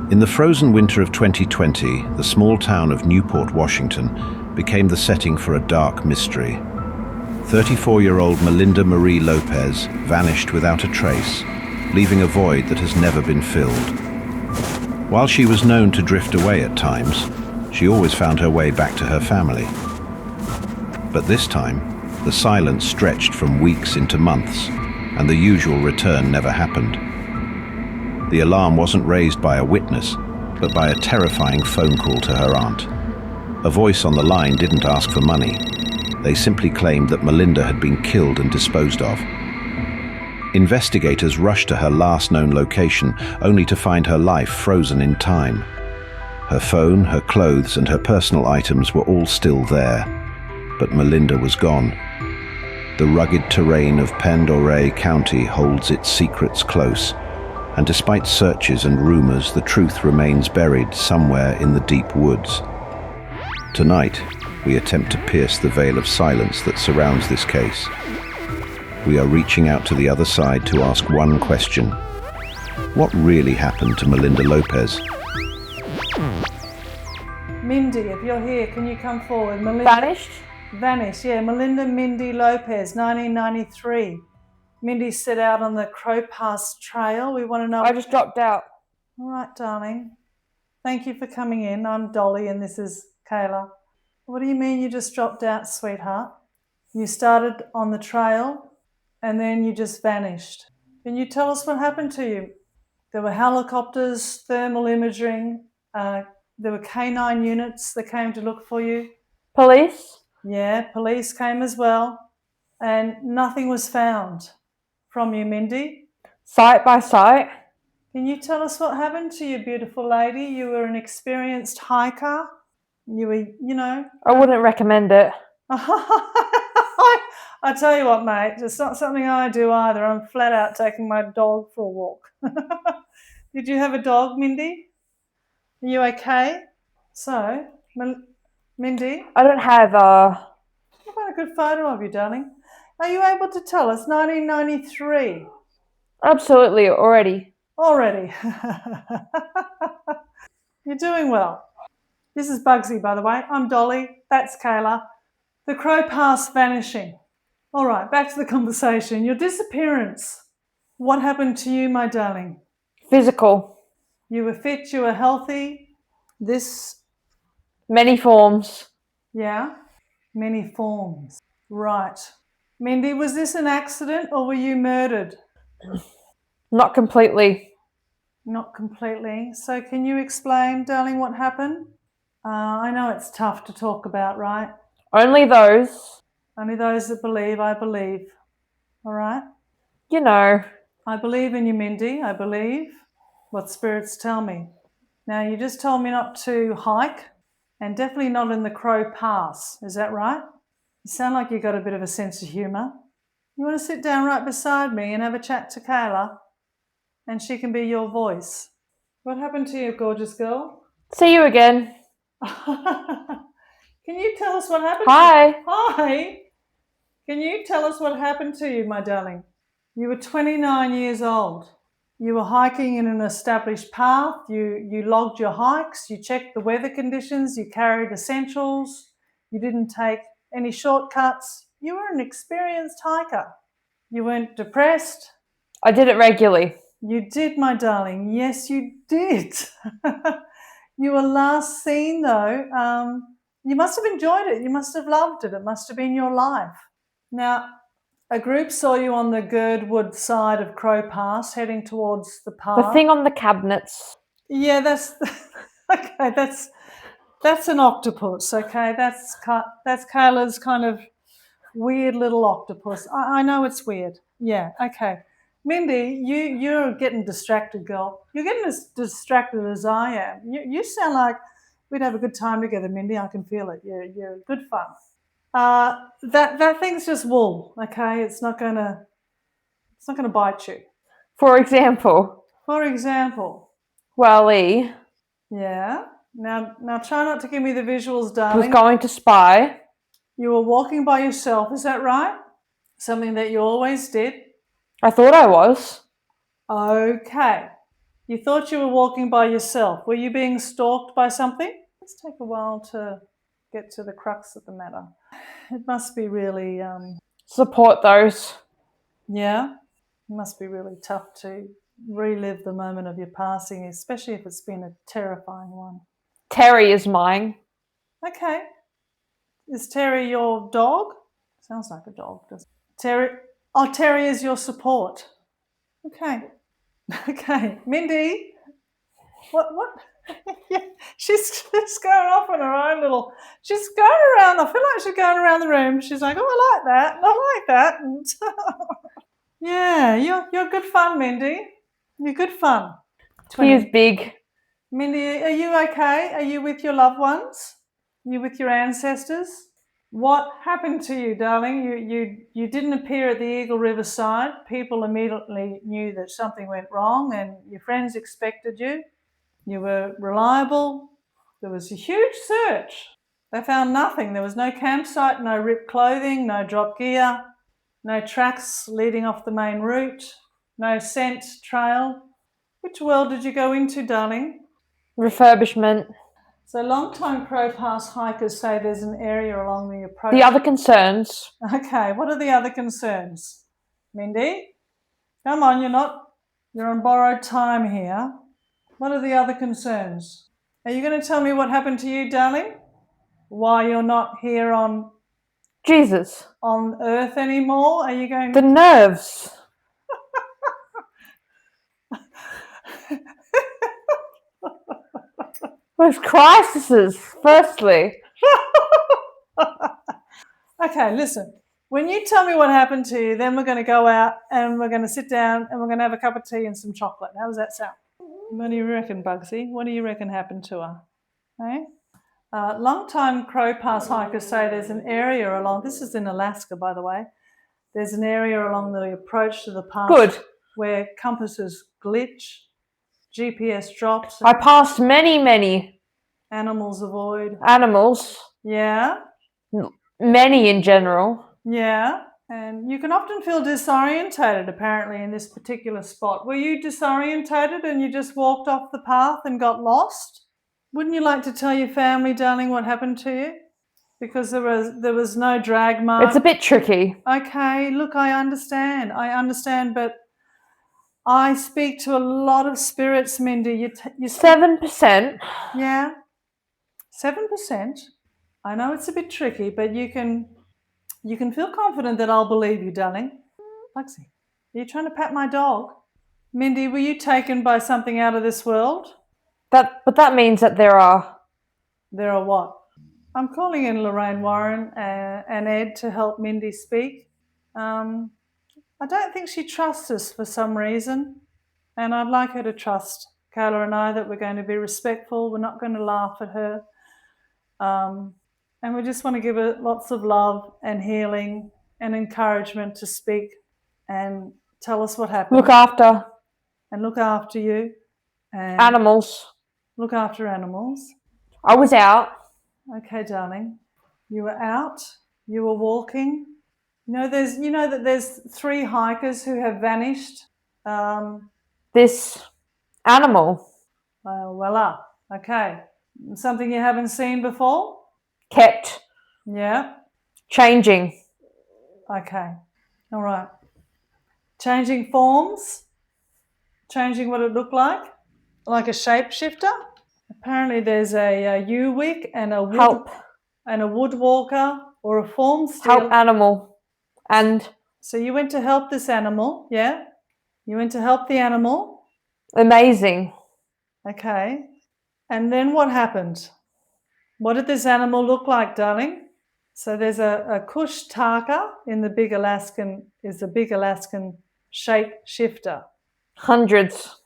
In the frozen winter of 2020, the small town of Newport, Washington, became the setting for a dark mystery. 34-year-old Melinda Marie Lopez vanished without a trace, leaving a void that has never been filled. While she was known to drift away at times, she always found her way back to her family. But this time, the silence stretched from weeks into months, and the usual return never happened. The alarm wasn't raised by a witness, but by a terrifying phone call to her aunt. A voice on the line didn't ask for money. They simply claimed that Melinda had been killed and disposed of. Investigators rushed to her last known location, only to find her life frozen in time. Her phone, her clothes, and her personal items were all still there, but Melinda was gone. The rugged terrain of Pandora County holds its secrets close, and despite searches and rumors, the truth remains buried somewhere in the deep woods. Tonight, we attempt to pierce the veil of silence that surrounds this case. We are reaching out to the other side to ask one question. What really happened to Melinda Lopez? Mindy, if you're here, can you come forward? Vanished? Vanished, yeah. Melinda Mindy Lopez, 1993. Mindy set out on the Crow Pass Trail. We want to know... I just dropped out. All right, darling. Thank you for coming in. I'm Dolly and this is Kayla. What do you mean you just dropped out, sweetheart? You started on the trail and then you just vanished. Can you tell us what happened to you? There were helicopters, thermal imaging, there were canine units that came to look for you. Police? Yeah, police came as well, and nothing was found from you, Mindy. Site by site? Can you tell us what happened to you, beautiful lady? You were an experienced hiker. You were, I wouldn't recommend it. I tell you what, mate, it's not something I do either. I'm flat out taking my dog for a walk. Did you have a dog, Mindy? Are you okay? So, Mindy? I don't have I've got a good photo of you, darling. Are you able to tell us 1993? Absolutely, already. Already. You're doing well. This is Bugsy, by the way. I'm Dolly. That's Kayla. The Crow Pass vanishing. All right, back to the conversation. Your disappearance. What happened to you, my darling? Physical. You were fit, you were healthy. Many forms. Yeah, many forms. Right. Mindy, was this an accident or were you murdered? Not completely. Not completely. So can you explain, darling, what happened? I know it's tough to talk about, right? Only those. Only those that believe, I believe. All right? I believe in you, Mindy. I believe what spirits tell me. Now, you just told me not to hike and definitely not in the Crow Pass. Is that right? You sound like you've got a bit of a sense of humour. You want to sit down right beside me and have a chat to Kayla? And she can be your voice. What happened to you, gorgeous girl? See you again. Can you tell us what happened Hi. to you? Hi. Can you tell us what happened to you, my darling? You were 29 years old. You were hiking in an established path. You logged your hikes. You checked the weather conditions. You carried essentials. You didn't take any shortcuts. You were an experienced hiker. You weren't depressed. I did it regularly. You did, my darling. Yes, you did. You were last seen, though. You must have enjoyed it. You must have loved it. It must have been your life. Now, a group saw you on the Girdwood side of Crow Pass, heading towards the path. The thing on the cabinets. Yeah, that's okay. That's an octopus. Okay, that's Kayla's kind of weird little octopus. I know it's weird. Yeah. Okay. Mindy, you're getting distracted, girl. You're getting as distracted as I am. You sound like we'd have a good time together, Mindy. I can feel it. You're good fun. That thing's just wool, okay? It's not gonna bite you. For example. Wally. Yeah. Now try not to give me the visuals, darling. Was going to spy. You were walking by yourself, is that right? Something that you always did. I thought I was. Okay. You thought you were walking by yourself. Were you being stalked by something? Let's take a while to get to the crux of the matter. It must be really, Support those. yeah, it must be really tough to relive the moment of your passing, especially if it's been a terrifying one. Terry is mine. Okay. Is Terry your dog? Sounds like a dog, doesn't it? Terry. Oh, Terry is your support. Okay. Okay. Mindy. What? Yeah, she's going off on her own little. She's going around. I feel like she's going around the room. She's like, "Oh, I like that. And I like that." And yeah, you're good fun, Mindy. You're good fun. He is big. Mindy, are you okay? Are you with your loved ones? Are you with your ancestors? What happened to you, darling? You didn't appear at the Eagle River side. People immediately knew that something went wrong, and your friends expected you. You were reliable. There was a huge search. They found nothing. There was no campsite, no ripped clothing, no drop gear, no tracks leading off the main route, no scent trail. Which world did you go into, darling? Refurbishment. So long-time crow pass hikers say there's an area along the approach. The other concerns. Okay, what are the other concerns? Mindy? Come on, you're on borrowed time here. What are the other concerns? Are you going to tell me what happened to you, darling? Why you're not here on Jesus. Earth anymore? Are you going The nerves. Those crises, firstly. Okay, listen. When you tell me what happened to you, then we're going to go out and we're going to sit down and we're going to have a cup of tea and some chocolate. How does that sound? What do you reckon, Bugsy? What do you reckon happened to her? Eh? Long-time crow pass hikers say there's an area along, this is in Alaska, by the way, there's an area along the approach to the pass Good. where compasses glitch, GPS drops, I passed many animals avoid. animals. Yeah, Many in general. yeah. And you can often feel disorientated, apparently, in this particular spot. Were you disorientated and you just walked off the path and got lost? Wouldn't you like to tell your family, darling, what happened to you? Because there was no drag mark. It's a bit tricky. Okay, look, I understand, but I speak to a lot of spirits, Mindy. You 7%. Yeah, 7%. I know it's a bit tricky, but you can feel confident that I'll believe you, darling. Lexi, are you trying to pat my dog? Mindy, were you taken by something out of this world? But that means that there are. There are what? I'm calling in Lorraine Warren and Ed to help Mindy speak. I don't think she trusts us for some reason, and I'd like her to trust Kayla and I that we're going to be respectful. We're not going to laugh at her. And we just want to give her lots of love and healing and encouragement to speak and tell us what happened. Look after. And look after you. And animals. Look after animals. I was out. Okay, darling. You were out. You were walking. You know that there's 3 hikers who have vanished. This animal. Voila. Okay. Something you haven't seen before? Kept. Yeah. Changing. Okay. All right. Changing forms? Changing what it looked like a shapeshifter? Apparently there's a U-wick and a woodwalker or a form stealer. Help animal. And so you went to help this animal, yeah? You went to help the animal. Amazing. Okay. And then what happened? What did this animal look like, darling? So there's a kush taka in the big Alaskan shape shifter. Hundreds.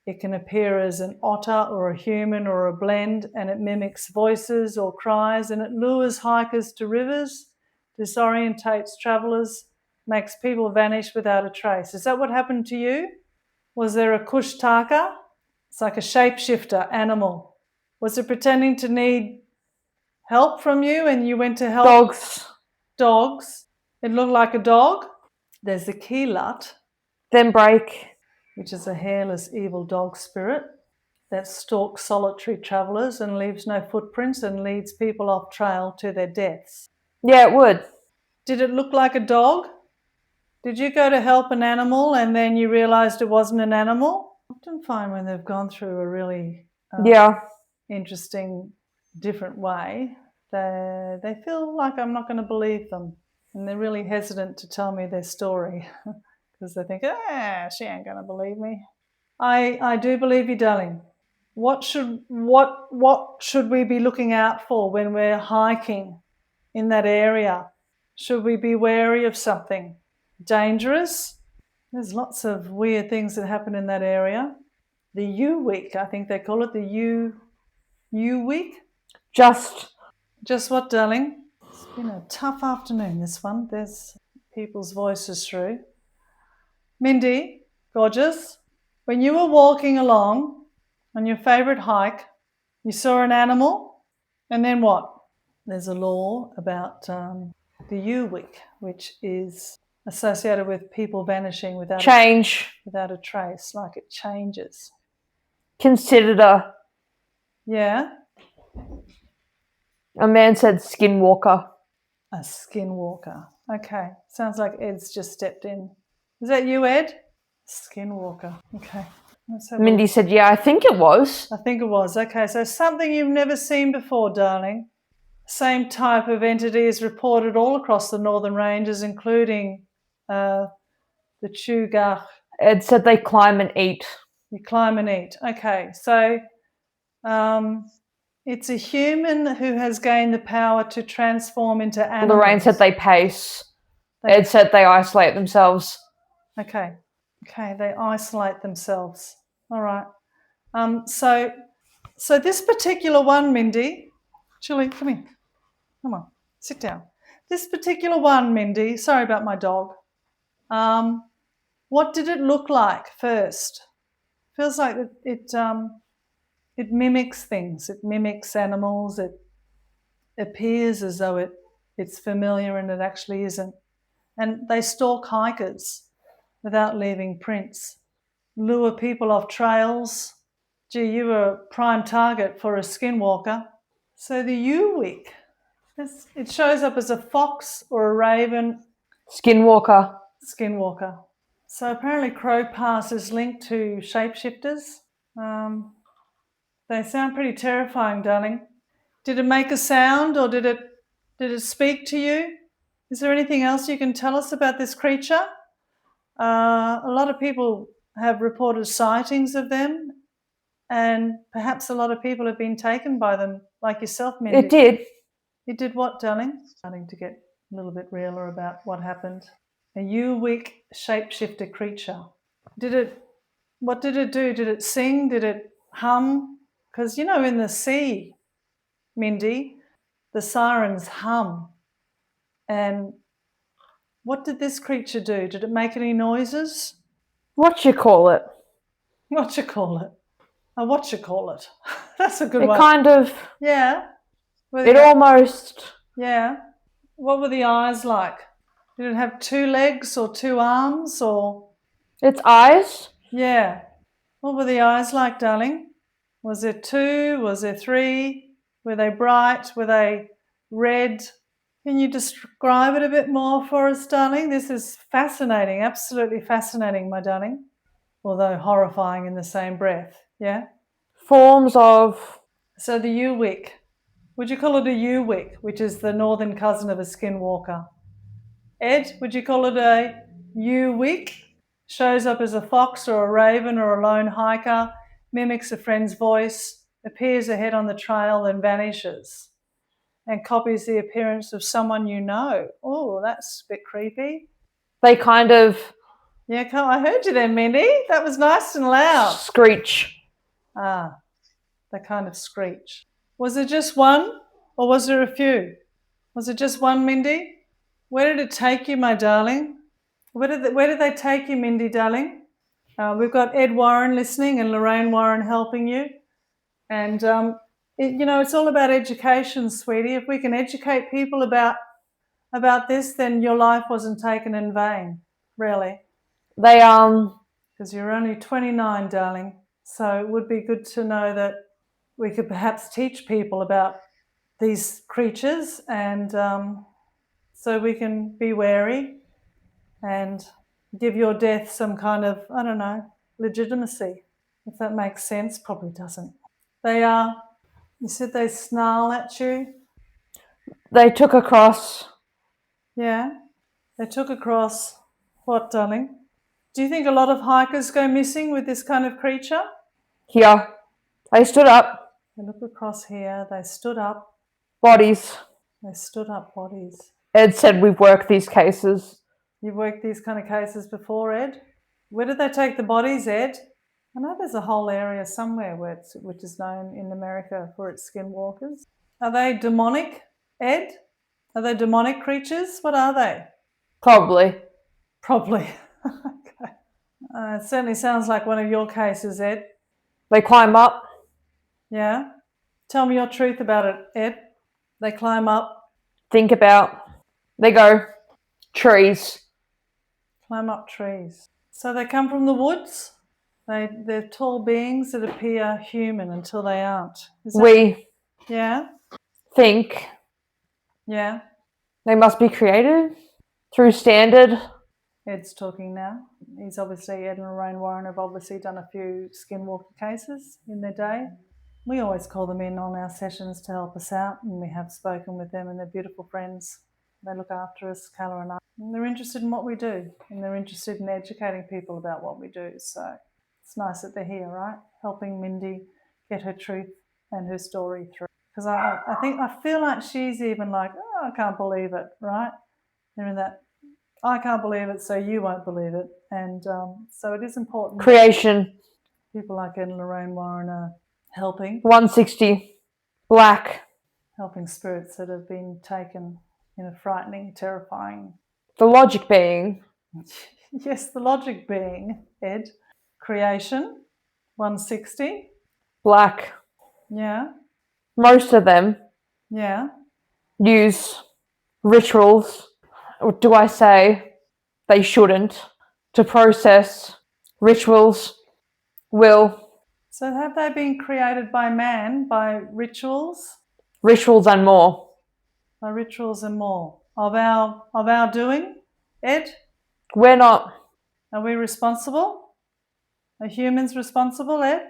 It can appear as an otter or a human or a blend, and it mimics voices or cries, and it lures hikers to rivers, disorientates travellers, makes people vanish without a trace. Is that what happened to you? Was there a kush taka? It's like a shapeshifter animal. Was it pretending to need help from you and you went to help? Dogs. It looked like a dog. There's the keelut. Then break. which is a hairless evil dog spirit that stalks solitary travellers and leaves no footprints and leads people off trail to their deaths. Yeah, it would. Did it look like a dog? Did you go to help an animal and then you realised it wasn't an animal? I often find when they've gone through a really interesting, different way, they feel like I'm not going to believe them. And they're really hesitant to tell me their story because they think, she ain't going to believe me. I do believe you, darling. What should we be looking out for when we're hiking in that area? Should we be wary of something dangerous? There's lots of weird things that happen in that area. The U week, I think they call it the U week. Just what, darling? It's been a tough afternoon, this one. There's people's voices through. Mindy, gorgeous, when you were walking along on your favourite hike, you saw an animal, and then what? There's a law about the U week, which is associated with people vanishing without a trace, like it changes. Considered a man said Skinwalker. A Skinwalker. Okay. Sounds like Ed's just stepped in. Is that you, Ed? Skinwalker. Okay. Mindy said, yeah, I think it was. I think it was. Okay. So something you've never seen before, darling. Same type of entity is reported all across the Northern Ranges, including the Chugach. Ed said they climb and eat. You climb and eat. Okay. So it's a human who has gained the power to transform into animals. Lorraine said they pace. Ed said they isolate themselves. Okay, they isolate themselves. All right. So this particular one, Mindy, Chili, come here. Come on, sit down. This particular one, Mindy, sorry about my dog. What did it look like first? Feels like it mimics things. It mimics animals. It appears as though it's familiar and it actually isn't. And they stalk hikers without leaving prints, lure people off trails. Gee, you were a prime target for a skinwalker. So the Uwik, it shows up as a fox or a raven. Skinwalker. So apparently crow pass is linked to shapeshifters. They sound pretty terrifying, darling. Did it make a sound or did it speak to you? Is there anything else you can tell us about this creature? A lot of people have reported sightings of them, and perhaps a lot of people have been taken by them, like yourself, Mindy. It did. It did what, darling? Starting to get a little bit realer about what happened. A Uwik shapeshifter creature. What did it do? Did it sing? Did it hum? Because, in the sea, Mindy, the sirens hum. And what did this creature do? Did it make any noises? What you call it? What you call it? That's a good one. It kind of... Yeah. Almost... Yeah. What were the eyes like? Did it have 2 legs or 2 arms or... Its eyes? Yeah. What were the eyes like, darling? Was there 2? Was there 3? Were they bright? Were they red? Can you describe it a bit more for us, darling? This is fascinating, absolutely fascinating, my darling. Although horrifying in the same breath, yeah? Forms of... So the Uwik. Would you call it a Uwik, which is the northern cousin of a skinwalker? Ed, would you call it a Uwik? Shows up as a fox or a raven or a lone hiker, mimics a friend's voice, appears ahead on the trail, then vanishes, and copies the appearance of someone you know. Oh, that's a bit creepy. They kind of... Yeah, I heard you then, Mindy. That was nice and loud. Screech. They kind of screech. Was it just one or was there a few? Was it just one, Mindy? Where did it take you, my darling? Where did they take you, Mindy, darling? We've got Ed Warren listening and Lorraine Warren helping you. And, it's all about education, sweetie. If we can educate people about this, then your life wasn't taken in vain, really. They because you're only 29, darling. So it would be good to know that we could perhaps teach people about these creatures, and so we can be wary and give your death some kind of, I don't know, legitimacy, if that makes sense. Probably doesn't. You said they snarl at you? They took across. Yeah, they took across what, darling? Do you think a lot of hikers go missing with this kind of creature? Here. They stood up. They look across here, they stood up. Bodies. They stood up bodies. Ed said we've worked these cases. You've worked these kind of cases before, Ed? Where did they take the bodies, Ed? I know there's a whole area somewhere which is known in America for its skinwalkers. Are they demonic, Ed? Are they demonic creatures? What are they? Probably. Probably. Okay. It certainly sounds like one of your cases, Ed. They climb up. Yeah? Tell me your truth about it, Ed. They climb up. Think about. They go. Trees. Climb up trees. So they come from the woods? They're tall beings that appear human until they aren't. We Yeah? think Yeah? they must be created through standard. Ed's talking now. Ed and Lorraine Warren have obviously done a few skinwalker cases in their day. We always call them in on our sessions to help us out, and we have spoken with them, and they're beautiful friends. They look after us, Kayla and I. And they're interested in what we do, and they're interested in educating people about what we do. So it's nice that they're here, right? Helping Mindy get her truth and her story through. Because I feel like she's even like, oh, I can't believe it, right? They're in that, I can't believe it, so you won't believe it. And so it is important. Creation. People like Ed and Lorraine Warren are helping 160. Black. Helping spirits that have been taken in a frightening, terrifying. The logic being. Yes, the logic being, Ed. Creation. 160. Black. Yeah. Most of them Yeah. use rituals. Or do I say they shouldn't? To process rituals. Will. So have they been created by man, by rituals? Rituals and more. By rituals and more. Of our doing, Ed? We're not Are we responsible? Are humans responsible, Ed?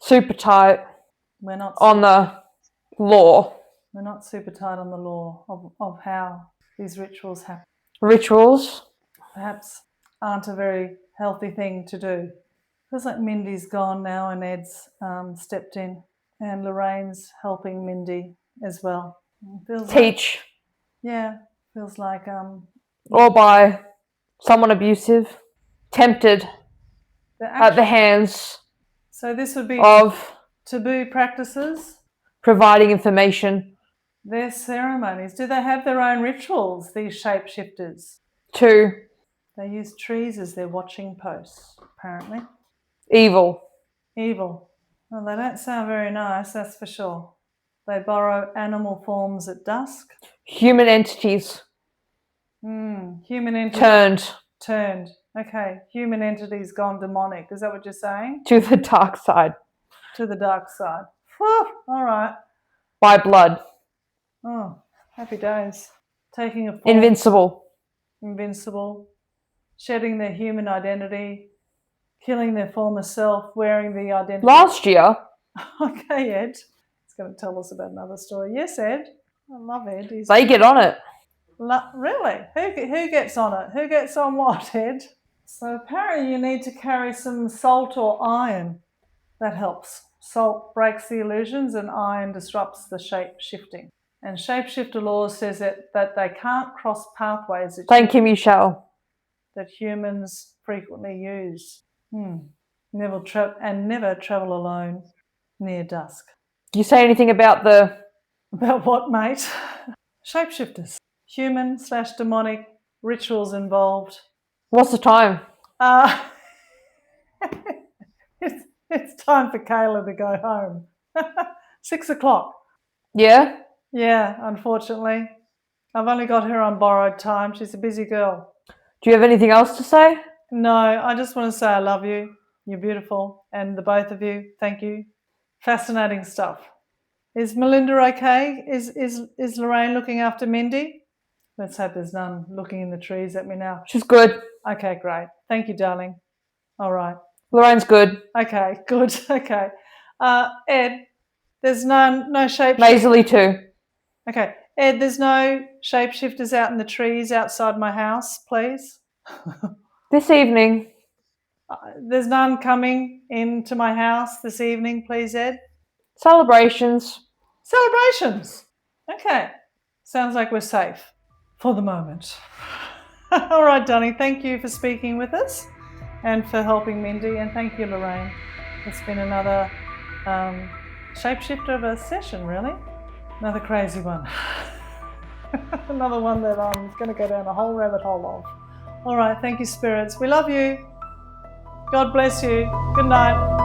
super tight We're not on the law. We're not super tight on the law of how these rituals happen. Rituals. Perhaps aren't a very healthy thing to do. Feels like Mindy's gone now and Ed's stepped in, and Lorraine's helping Mindy as well. Feels Teach. feels like Or by someone abusive. Tempted at the hands so this would be of taboo practices. providing information. Their ceremonies. Do they have their own rituals, these shapeshifters? 2. They use trees as their watching posts, apparently. Evil. Evil. Well, they don't sound very nice, that's for sure. They borrow animal forms at dusk. Human entities. Human entities. Turned Okay, human entities gone demonic. Is that what you're saying? to the dark side. To the dark side. Whew, all right. By blood. Oh, happy days. Taking a form. Invincible. Shedding their human identity. Killing their former self. Wearing the identity. Last year. Okay, Ed. He's going to tell us about another story. Yes, Ed. I love Ed. They get on it. Really? Who gets on it? Who gets on what, Ed? So apparently you need to carry some salt or iron. That helps. Salt breaks the illusions and iron disrupts the shape shifting. And shapeshifter law says that they can't cross pathways Thank you, Michelle. that humans frequently use. Never travel alone near dusk. Do you say anything about the... About what, mate? Shapeshifters. Human/demonic rituals involved. What's the time? It's time for Kayla to go home. 6 o'clock. Yeah? Yeah, unfortunately. I've only got her on borrowed time. She's a busy girl. Do you have anything else to say? No, I just want to say I love you. You're beautiful. And the both of you, thank you. Fascinating stuff. Is Melinda okay? Is Lorraine looking after Mindy? Let's hope there's none looking in the trees at me now. She's good. Okay, great. Thank you, darling. All right. Lorraine's good. Okay, good. Okay. Ed, there's no shape. Nasally too. Okay. Ed, there's no shapeshifters out in the trees outside my house, please. This evening. There's none coming into my house this evening, please, Ed. Celebrations. Celebrations. Okay. Sounds like we're safe for the moment. All right, darling. Thank you for speaking with us and for helping Mindy. And thank you, Lorraine. It's been another shapeshifter of a session, really. Another crazy one. Another one that I'm going to go down a whole rabbit hole of. All right. Thank you, spirits. We love you. God bless you. Good night.